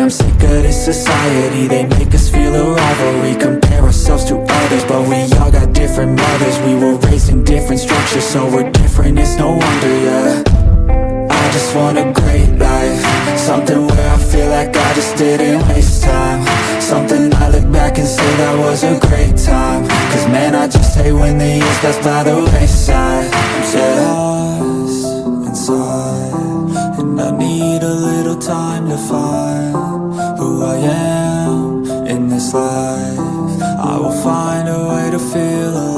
I'm sick of this society. They make us feel a rivalry, compare ourselves to others, but we all got different mothers. We were raised in different structures, so we're different, it's no wonder, yeah. I just want a great life, something where I feel like I just didn't waste time, something I look back and say that was a great time. Cause man, I just hate when the years pass by the wayside. I'm lost inside, and I need a little time to find who I am in this life. I will find a way to feel alive.